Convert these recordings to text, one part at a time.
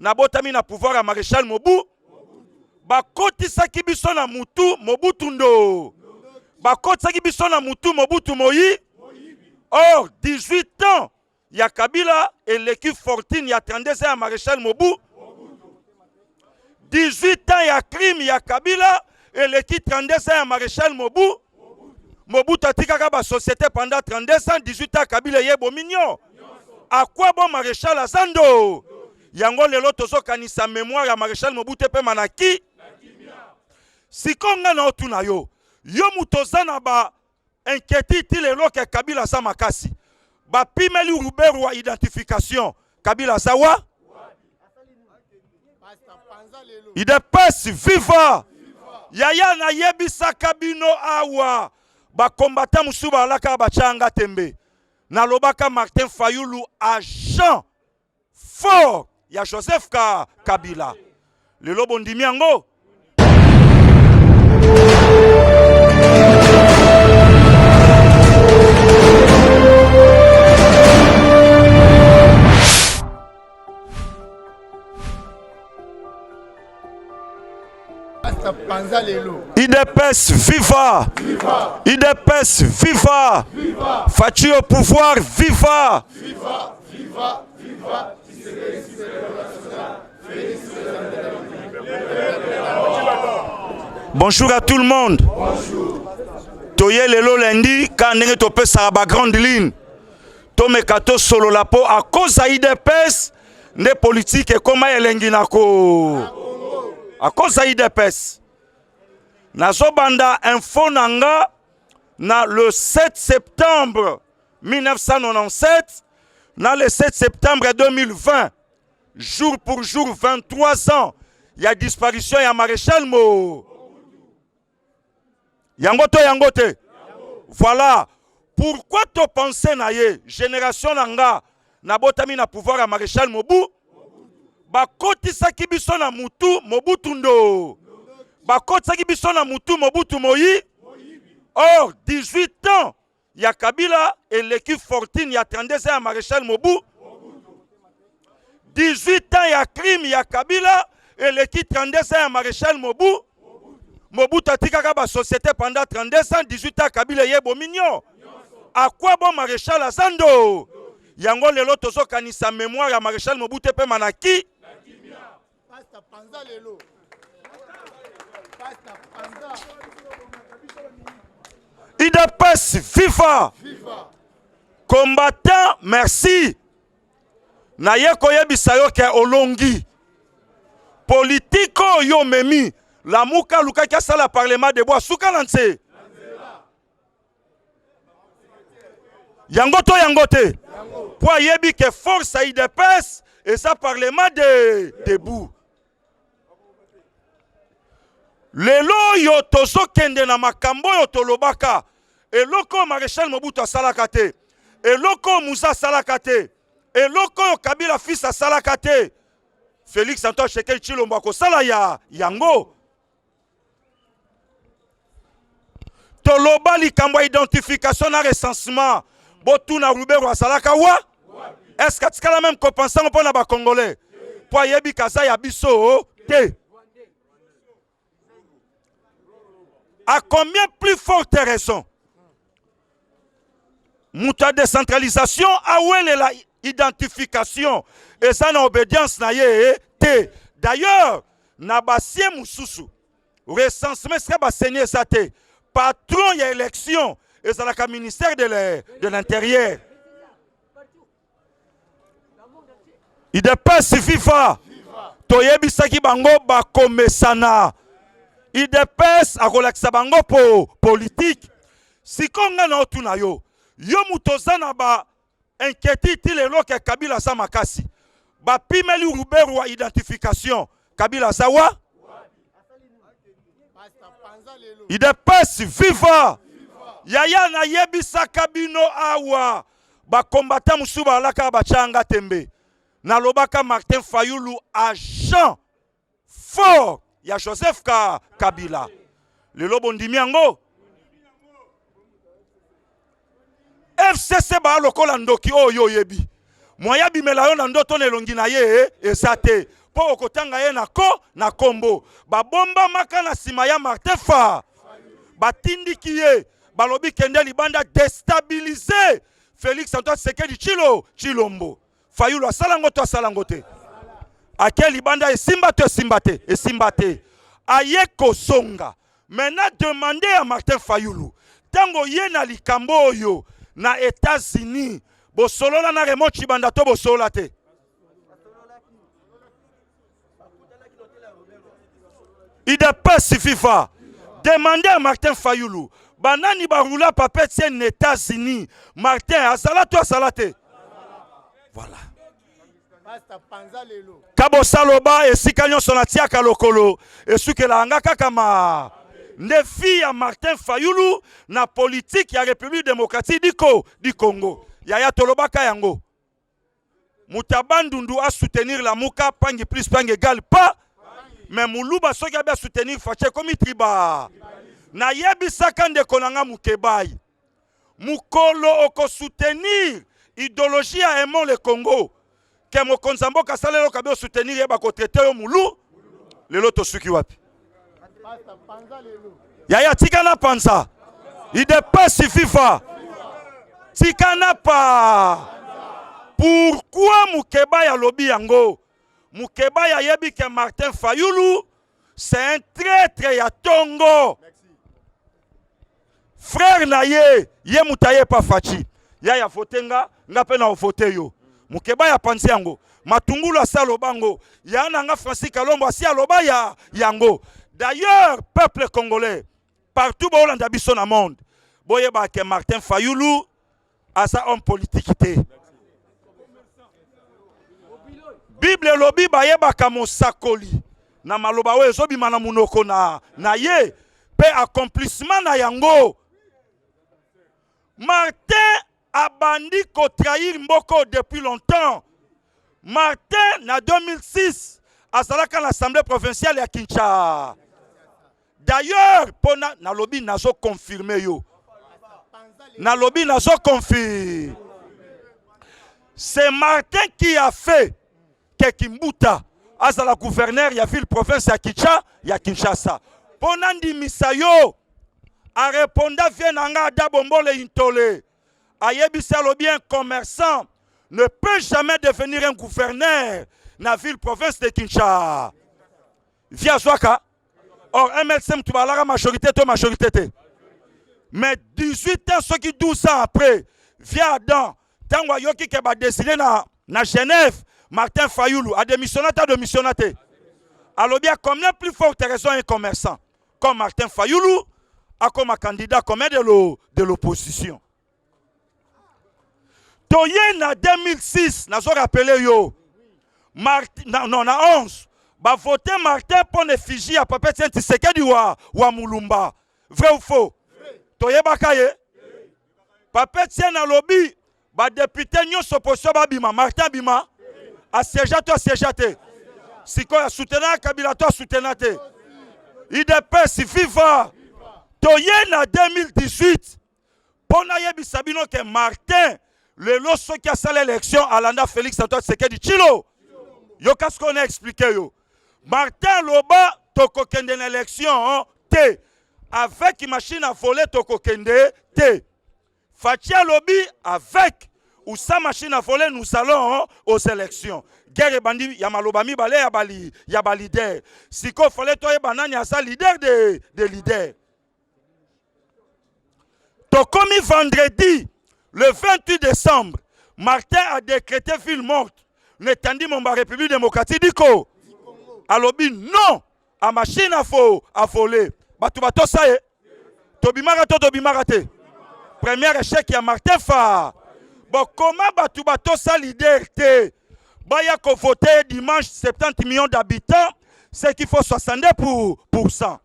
na botami na pouvoir ya Maréchal Mobutu bakotisaki biso na mutu Mobutu ndo bakotisaki biso na mutu Mobutu Moyi. Or 18 ans ya Kabila et l'équipe fortune ya 32 ans ya Maréchal Mobutu. 18 ans ya crime ya Kabila et l'équipe 32 ans ya Maréchal Mobutu. Mobutu atikaka ba société pendant 32 ans, 18 ans Kabila yebo mignon. À quoi bon Maréchal Azando? Yango lelo tozo kanisa mémoire ya Maréchal Mobutu pe manaki. Sikonga na otuna yo. Yo mutoza na ba inquiétude lelo ke Kabila sa makasi. Ba pimeli ruberu wa identification. Kabila sawa? Idepes viva. Yaya na yebisa kabino awa. Ba combattant musuba alaka bachanga tembe. Na lobaka Martin Fayulu agent fort ya Joseph Kabila. Le lobo ndimi yango. IDPS viva! IDPS viva! Fachi au pouvoir viva! Viva! Viva! Viva! Bonjour à tout le monde. Bonjour. Toye lelo lundi quand ndenge topé sa ba grande ligne. Tomekato solo la po à cause de IDPS ne politique et comment elengi nako. À cause de IDPS. Nazobanda info nanga na le 7 septembre 1997 na le 7 septembre 2020 jour pour jour 23 ans il y a disparition ya Maréchal Mo yangote voilà pourquoi to penser na ye génération nanga na botami na pouvoir ya Maréchal Mobutu bakotisaki biso na mutu Mobutu ndo bakotisaki biso na mutu Mobutu Moyi. Or 18 ans ya Kabila et l'équipe fortune ya 32 ans ya Maréchal Mobutu. 18 ans ya crime ya Kabila et l'équipe 32 ans ya Maréchal Mobutu. Mobutu atikaka ba société pendant 32 ans, 18 ans Kabila yebo mignon. À quoi bon Maréchal Azando? Yango lelo tozo kanisa mémoire ya Maréchal Mobutu pe manaki. Pasta panza lelo. Pasta panza. IDPS viva. Combattant merci. Na yeko yebisa yo ke olongi. Politiko yo memi. La muka luka kia sala parlement de bois suka lanse. Yangote. Pour yebi ke force à IDPS et ça parlement de debout. Lelo yo tozo kende na makambo yo tolobaka. Et loko Maréchal Mobutu salakate. Et loko Moussa salakate. Et loko Kabila fils a salakate. Félix Antoine Shekel Chilombo ko sala ya yango. Toloba likambo identification na recensement. Botu na Rubero a salaka wa? Est-ce que tu as la même compensation pour les Congolais? Pour yebi kaza ya biso te. À combien plus forte raison? Mouta décentralisation, a où est la identification? Et ça, na obédience na ye te. D'ailleurs, na basie mususu. Recensement serait basenye sa te. Patron y a élection. Et ça la ministère de l'Intérieur. Il dépasse FIFA. Toyebi saki bango bakomesana. Il dépasse à relaxa bango pour politique. Si konga na otuna yo. Yo mutozana ba inquiétude le loke Kabila sa makasi. Ba pimeli ruberu wa identification. Kabila sawa? Il dépasse viva. Yaya na yebisa kabino awa. Ba combattant musuba alaka bachanga tembe. Na lobaka Martin Fayulu agent fort ya Joseph Kabila. Le lobo ndimi yango. FCC ba lokola ndoki oyo yebi. Moya bimela yo na ndoto nelongi na ye esate. po okotanga ye na kombo. Babomba maka na sima ya Martin Fa. Batindiki ye. Balobi kende libanda déstabiliser Félix Antoine Tshisekedi Tshilombo. Fayulu asalango to asalango te. Ake libanda esimba te. Aye kosonga. Maintenant demander à Martin Fayulu. Tango ye na likambo oyo na États-Unis. Bosolola na Raymond Tshibanda to bosolola te. IDPS FIFA. Demandez à Martin Fayulu. Banani barula papet tien États-Unis. Martin, asala to asalate. Voilà. Kabo saloba et si kanyon sonatia kalokolo. Et ce que la angaka kama. Ne fi à Martin Fayulu na politique ya République démocratique du Congo. Yaya toloba kayango. Mutabandundu a soutenir la muka pangi plus pangi égal pas. Mais Moulouba soki a soutenir Faché comme triba. Na yebi sakande konanga mukebai. Mukolo oko soutenir idéologie à aimant le Congo. Que mo konzambo kasalelo kabe soutenir yeba ko traiter yo moulou. Lelo to suki wapi. Yaya tikana panza. IDPS FIFA. Tikana pa. Pourquoi Mukeba ya lobi yango? Mukeba ya yebi ke Martin Fayulu c'est un traître ya Tongo. Frère na ye mutaye pa fachi. Ya fotenga nga pe na vote yo. Mukeba ya panzi yango. Matungulu asalo bango. Ya nanga Francis Kalombo asi aloba ya yango. D'ailleurs, peuple congolais, partout où on a biso na monde, boyeba ke Martin Fayulu a sa homme politique. Bible lobi bayeba ka mosakoli na maloba we zobi mana munoko na ye pe accomplissement na yango. Martin a bandi ko trahir mboko depuis longtemps. Martin na 2006 a salaka l'Assemblée provinciale ya Kinshasa. D'ailleurs, pona na lobi nazo confirmer yo. Na lobi nazo confirmer. C'est Martin qui a fait que Kimbuta à la gouverneur ya ville province ya Kinshasa. Pona ndi misayo a réponda vient nanga da bombole intolé. Ayebisa lobi un commerçant ne peut jamais devenir un gouverneur na ville province de Kinshasa. Via Zwaka. Or, MLCM, tu vas la majorité. Mais 18 ans, ceux qui 12 ans après, via Adam, tant Yoki qui va décider na Genève, Martin Fayulu a démissionné. Alors bien, comme la plus forte raison un commerçant, comme Martin Fayulu, a comme un candidat comme de l'opposition. Toye en 2006, nous avons rappelé yo, non, na 11. Ba voter Martin pour effigie à Papa Tshisekedi wa Mulumba. Vrai ou faux? Toye bakaye? Papa Tshisekedi na lobby, ba député nyonso opposition ba bima, Martin bima. Asiéjate. Siko ya soutenir Kabila to soutenir te. IDPS FIFA. Toye na 2018. Pona yebi sabino ke Martin le loso qui a sa l'élection à l'anda Félix Antoine Tshisekedi Tshilo. Yo qu'est-ce qu'on a expliqué yo? Martin Loba toko kende l'élection te avec machine à voler toko kende te. Fatia Lobi avec ou sa machine à voler nous allons aux élections. Guerre bandi ya maloba mi balé ya ba leader. Siko fallait toi banani ya sa leader de leader. Tokomi vendredi le 28 décembre, Martin a décrété ville morte. Netandi mon République démocratique du Congo. Alobi non à machine à voler. Bato ça y est. Tobimara te. Premier échec y a Martin Fa. Bon comment bato ça leader te. Baya ko voter dimanche 70 millions d'habitants, c'est qu'il faut 62%.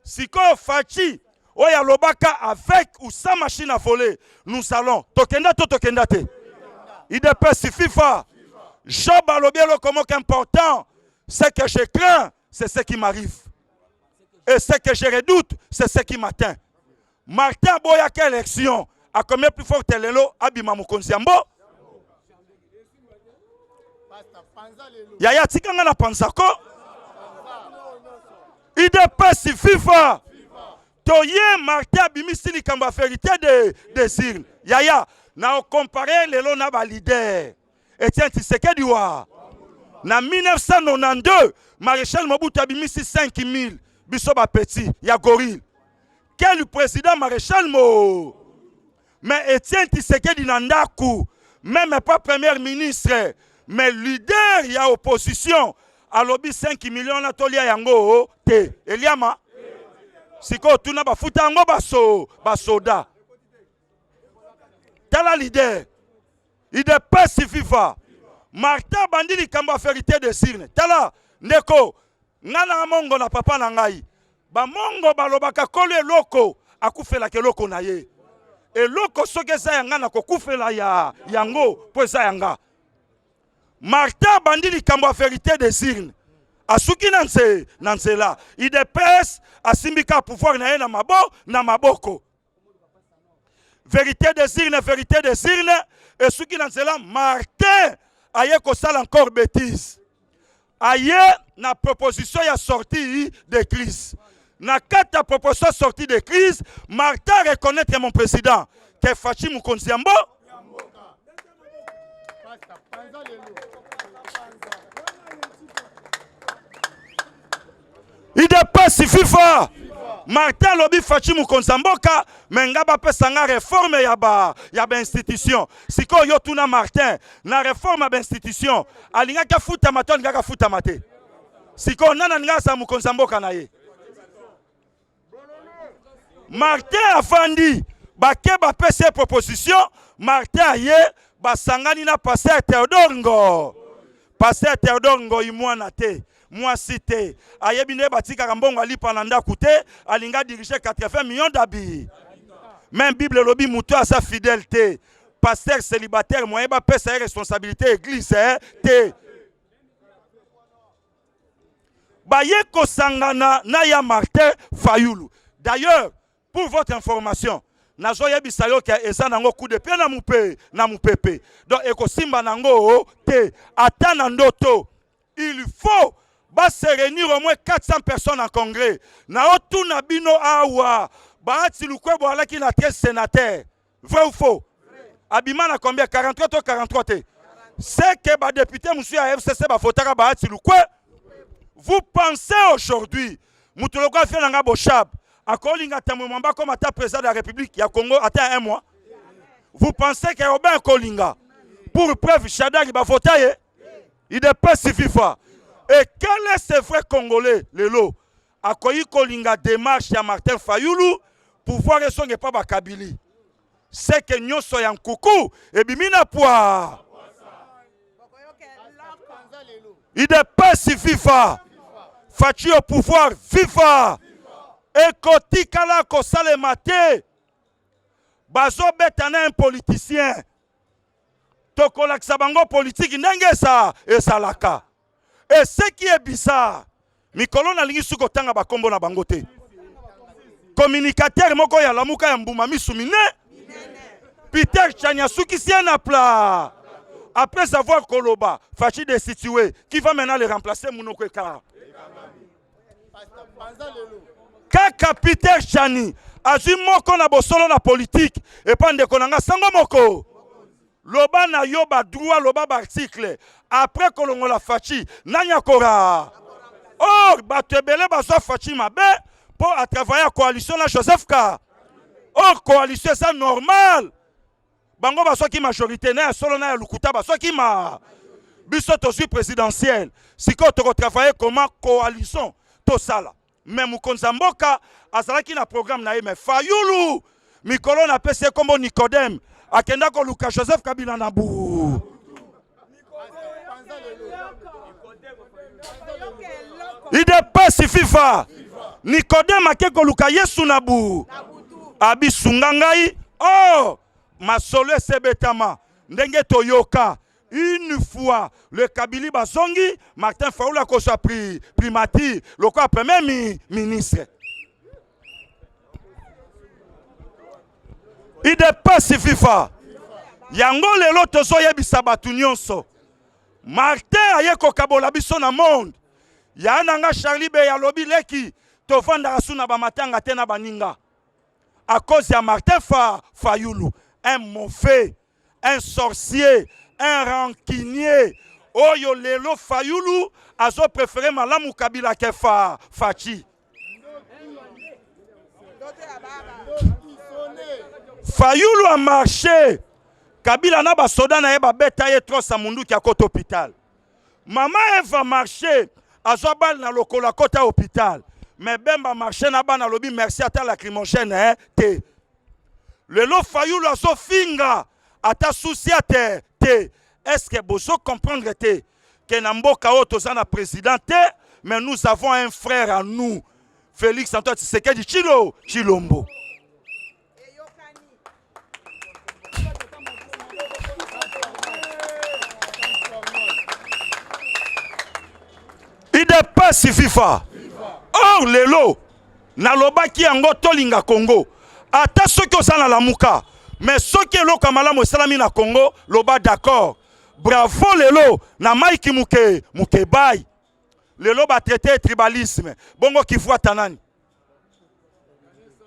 Si ko Fachi Oya Lobaka avec ou sans machine à voler, nous allons. Tokenda te. IDPS FIFA. Job Alobielo comme important. Ce que je crains, c'est ce qui m'arrive. Et ce que je redoute, c'est ce qui m'atteint. Martin Boya, quelle élection? A combien plus fort Telelo, Abima Mukonziambo? Yaya tikanga na panzako. IDPS FIFA. Toye Martin Bimisi likambo vérité de Sirne. Yaya na comparer lelo na ba leader. Etienne Tshisekedi wa. Na 1992, Maréchal Mobutu Bimisi 5000 biso ba petit ya gorille. Quel président Maréchal Mo? Mais Etienne Tshisekedi nandaku, même pas premier ministre, mais leader ya opposition. Alobi 5 millions na tolia yango te. Eliama siko tuna bafuta yango basoda. Tala leader. IDPS FIFA. Martin bandi likambo vérité de Sirne. Tala ndeko ngana mongo na papa na ngai. Ba mongo balobaka kolo eloko akufela keloko na ye. Eloko soke za yanga na kokufela ya yango po za yanga. Martin bandi likambo vérité de Sirne. Asuki nansela. IDPS asimbika pouvoir na ye na maboko. Vérité de Sirne. Et suki nansela Martin aye kosala encore bêtise. Aye na proposition ya sortie de crise. Na kata proposition sortie de crise, Martin reconnaît que mon président que Fachi Mukonzi Yambo. IDPS FIFA. Martin lobi Fachi Mukonzi Mboka mengaba pesanga réforme ya ba institution. Siko yo tuna Martin na réforme ba institution. Alinga ka futa maton ngaka futa mate. Siko nana nga sa Mukonzi Mboka na ye. Martin afandi bake ba pese proposition. Martin aye basangani na Pasteur Théodore Ngo. Pasteur Théodore Ngo imwana te. Moi cité ayebine batika kambongo ali pananda coûté alinga diriger 80 millions d'habits. Même Bible lobi muto à sa fidélité. Pasteur célibataire moyen ba pesa responsabilité église te. Baye ko sangana na ya Martin Fayulu. D'ailleurs, pour votre information, nazoya bisayo ke eza nango coup de pied na mupepe. Donc eko simba nango te atana ndoto. Il faut se réunir au moins 400 personnes en congrès. Na otu na bino awa. Baati lukwe boala ki na 13 sénateurs. Vrai ou faux? Abima na combien? 43 ou 43 te. C'est que ba député monsieur à FCC ba fotaka baati lukwe. Vous pensez aujourd'hui, Moutoloko a fait l'anga bochab. A Kolinga Tamumamba comme à ta président de la République, il y a Congo, attends un mois. Vous pensez que Robin Kolinga, pour preuve, Chada qui va voter, il n'est pas si FIFA. Et quel est ce vrai Congolais, le lot? A Kolinga démarche à Martin Fayulu, pour voir que son n'est pas Bakabili. C'est que nous sommes en coucou, et bimina poa. Il n'est pas si FIFA. Fachi au pouvoir, FIFA. Et koti kala ko sale mate. Bazo betana un politicien. Tokolak sabango politique ndenge sa et salaka. Et ce qui est bizarre, mikolo na lingi suko tanga ba kombo na bangote. Communicateur moko ya lamuka ya mbuma misumine. Peter Chanya suki siena pla. Après avoir Koloba, Fachi destitué, qui va maintenant le remplacer Mounoko Kara. Kaka Peter Chani, azui moko na bosolo na politique, et pas de konanga sango moko. Loba na yoba droit, loba ba article. Après kolongo la Fachi, nanya kora. Or, batebele baso Fachi mabe, pour à travailler à coalition na Joseph Ka. Or, coalition c'est normal. Bango baso ki majorité na solo na lukuta baso ki ma biso to suis présidentiel siko to travailler comment coalition to sala même Mukonzi Mboka azalaki na programme na mais Fayulu mikolo na pese kombo Nicodème akenda ko luka Joseph Kabila na bu il dépasse FIFA Nicodème akeko luka Yesu na bu abisunga ngai oh Masolo sebetama ndenge toyoka une fois le Kabili basongi Martin Fayulu a soit primati le quoi premier ministre il dépasse FIFA yango lelo tozo yebisa batu nyonso Martin aye kokabola biso na monde. Ya nanga Charlie be ya lobi leki tovanda rasuna ba matanga te na baninga. À cause de Martin Fayulu, un mauvais, un sorcier, un rancunier. Oyo lelo Fayulu azo préféré malamu Kabila ke Fachi. Fayulu a marché. Kabila na ba soda na eba beta ye trop sa mundu ki a kote hôpital. Maman Eva marché. Azo bal na lokola kote hôpital. Mais Bemba marché na ba na lobi merci à ta lacrymogène te. Lelo Fayulu azo finga. Ata souci à te. Est-ce que vous comprendre que Namboka Otoza na président mais nous avons un frère à nous. Félix Antoine Tshisekedi Chilombo. Il n'est pas si FIFA. Or, lelo, naloba ki ango tolinga Congo. Ata ceux qui sont la muka. Mais ceux qui sont kamala mosalami na Congo, loba d'accord. Bravo lelo, na Mike muke bay. Lelo ba traité tribalisme. Bongo kifua tanani.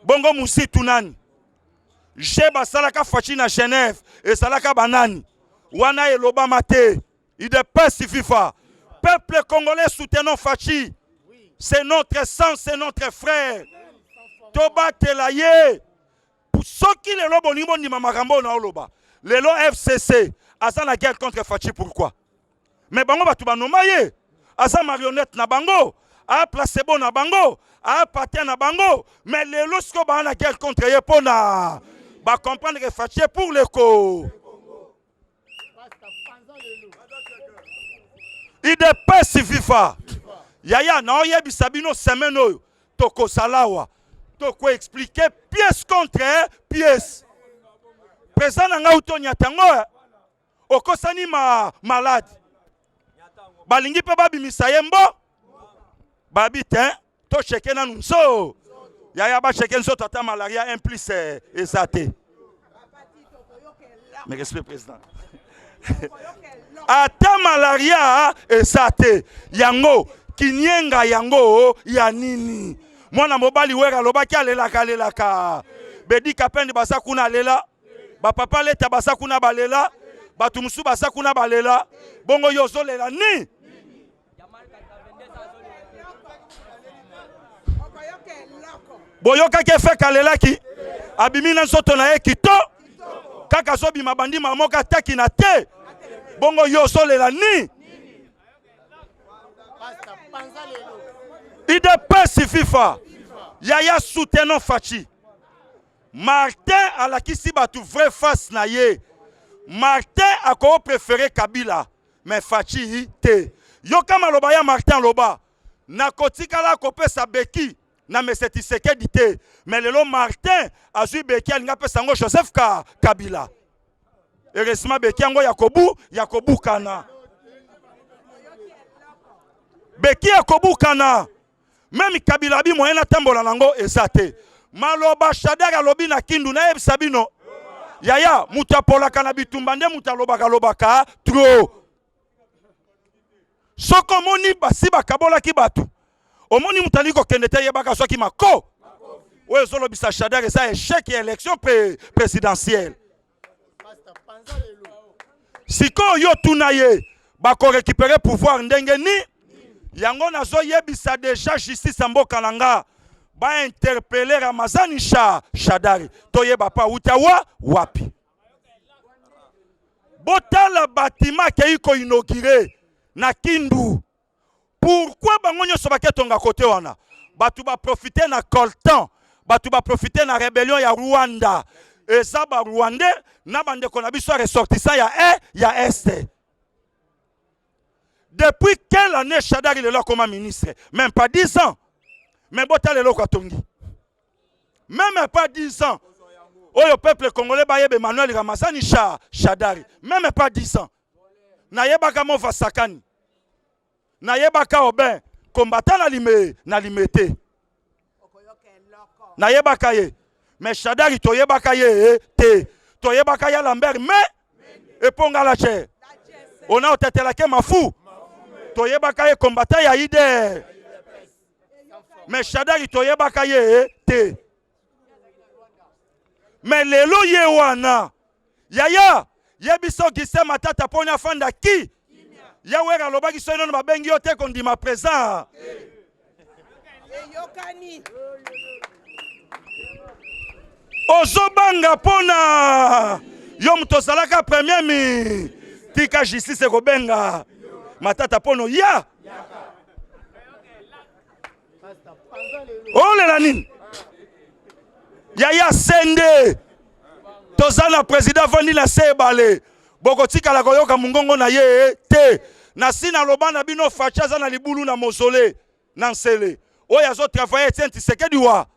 Bongo musi tunani. Jeba salaka fachi na Genève. Et salaka banani. Wana eloba mate. Il de pas si FIFA. Peuple congolais soutenant Fachi. C'est notre sang, c'est notre frère. Toba telaye. Pour ceux qui le lobo ni bon ni mamagambo na oloba. Lelo FCC. Asa la guerre contre Fachi, pourquoi? Mais bango batu banomaye. Asa marionnette na bango. A placebo na bango. A patin na bango. Mais les lorsque ba na guerre contre Yepona. Ba comprendre que Fachi pour le co. Il dépasse FIFA. Yaya na oye bisabino semeno. Toko salawa. Toko expliquer pièce contre pièce. Président nga utonya tango. Okosani malade. Balingi pe babi misayembo. Babi ten. To cheke na nunso. Yaya ba cheke nso tata malaria 1 plus exaté. Mais respect président. Ata malaria exaté. Yango. Kinyenga yango ya nini. Mwana mobali wera lobaki alelaka. Bedi kapendi basa kuna lela. Ba papa leta basa kuna balela. Batumusu basa kuna balela. Bongo yozo lela ni. Boyoka ke fe kalela ki. Abimina nsoto na ye kito. Kaka sobi mabandi mamoka taki na te. Bongo yozo lela ni. Il dépasse FIFA. Yaya soutenant Fachi. Martin a la kisi batu vrai face na ye. Martin a ko préféré Kabila. Mais Fachi te. Yoka maloba ya Martin loba. Na kotika la kopé sa beki. Na meseti seke dite. Mais lelo Martin a zui beki alinga pe sango Joseph Kabila. Heureusement beki ango Yakobu kana. Beki Yakobu kana. Même Kabila bi moyena tambola nango ezate. Maloba Shadara lobi na kindu na ebisabino. Yaya mutapola kana bitumbande mutaloba kalobaka trop. Soko moni basi bakabola ki batu. Omoni mutaliko kendete yebaka soki mako. Oyo zolo bisa Shadara ça échec élection présidentielle. Siko yo tunaye bako récupérer pouvoir ndenge ni. Yango nazo yebisa déjà justice mboka nanga ba interpeller Ramazani Shadari toyeba pa utawa wapi botala bâtiment ke iko inauguré na Kindu. Pourquoi bango nyoso baketonga côté wana batu ba profiter na coltan batu ba profiter na rébellion ya Rwanda eza ba Rwandais na bande ko na biso ressortissant ya Est. Depuis quelle année Shadari est là comme ministre? Même pas 10 ans. Mais Bota est là comme même pas 10 ans. Oh, le peuple congolais baye Emmanuel Ramazani Shadari. Même pas 10 ans. Nayebaka Mova Sakani. Nayebaka Obin. Combattant na limete. Nayebaka ye. Mais Shadari toyebaka ye te. Toyebaka ya Lambert mais et ponga la chair. On a otetelake mafu. Toyebaka ye combattant ya ide. Mais Shadari toyebaka ye te. Mais lelo ye wana. Yaya. Yebiso gise matata poni afanda ki. Yawe alobaki so ino babengi yo te kondima présent. Ozobanga pona. Yo mutozalaka premier mi. Tika justice kobenga. Matata pono ya. Ole la nini. Yaya sende. Tozana président vandi na sebale. Bokotika la koyoka mungongo na ye te. Na sina lobana bino fachaza na libulu na mausolée. Nansele. Oya zo travailler tienti sekedi wa.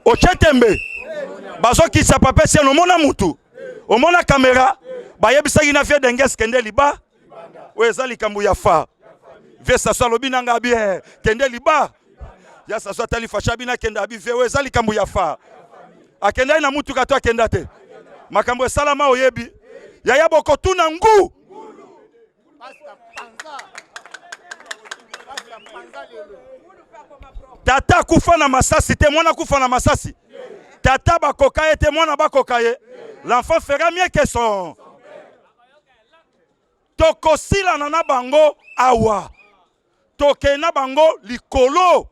Ochetembe. Bazo ki sa pape si omona mutu. Omona kamera. Bayebisaki na fie denge skende liba. Oeza likambu ya fa. Ve sa so lobi nanga bien. Kende liba. Ya sa so tali facha bina kende abi ve oeza likambu ya fa. Akenda ina mutu kato akenda te. Makambo salama oyebi. Yaya boko tuna ngu. Tata kufa na masasi te mwana kufa na masasi. Tata bakoka ye te mwana bakoka ye. L'enfant fera mieux que son. Tokosila na bango awa. Toke na bango likolo.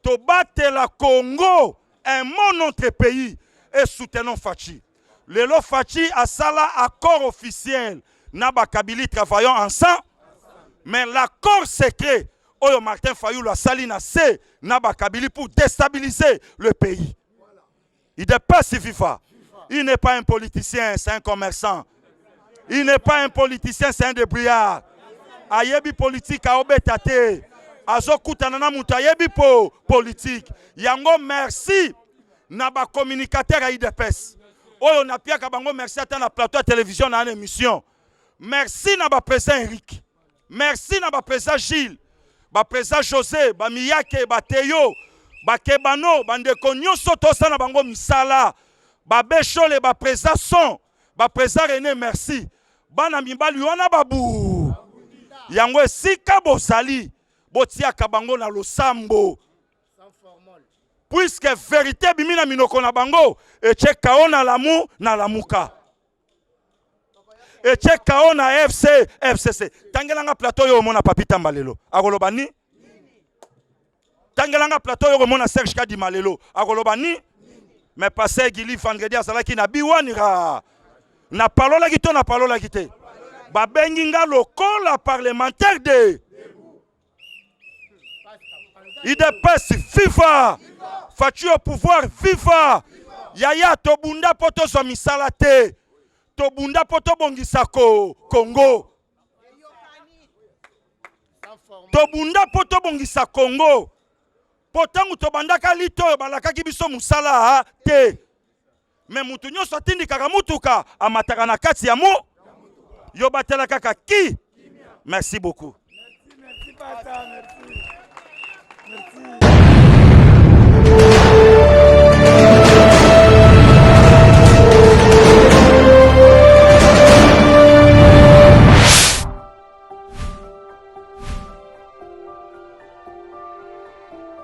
Tobate la Congo. Un mon notre pays. Et soutenons Fachi. Lelo Fachi a sala accord officiel. Naba Kabili travaillons ensemble. Mais l'accord secret. Oyo Martin Fayulu a sali na se. Naba Kabili pour déstabiliser le pays. Il n'est pas si FIFA. Il n'est pas un politicien, c'est un commerçant. Il n'est pas un politicien, c'est un débrouillard. Ayebi politique a obetate. Azo kutanana muta ayebi po politique. Yango merci. Naba communicateur a IDPS. Oyo na pia kabango merci à la plateau de télévision dans une émission. Merci naba président Eric. Merci naba président Gilles. Ba président José, ba Miyake, ba Teyo, ba Kebano, ba ndeko nyonso tosa na bango misala. Ba Bechole, ba président Son, ba président René merci. Ba na mibali wana babu. Yango esika bosali, botia kabango na losambo. Puisque vérité bimina minoko na bango, eche kao na lamu na lamuka. Eche kao na FCC. Tangelanga plateau yo mona papita mbalelo. Agolobani. Tangelanga plateau yo mona Serge Kadima lelo. Agolobani. Mais passé Gili vendredi azalaki na biwanira. Na parola kito na parola kite. Babenginga lokola parlementaire de. IDPS FIFA. Fachi au pouvoir FIFA. Yaya tobunda poto so misala te. Tobunda poto bongisako Congo. Tobunda poto bongisa Congo. Potangu tobandaka lito balakaki biso musala te. Mais mutu nyonso atindikaka mutuka amataka na kati ya mo. Yo batelaka ki. Merci beaucoup. Merci, merci,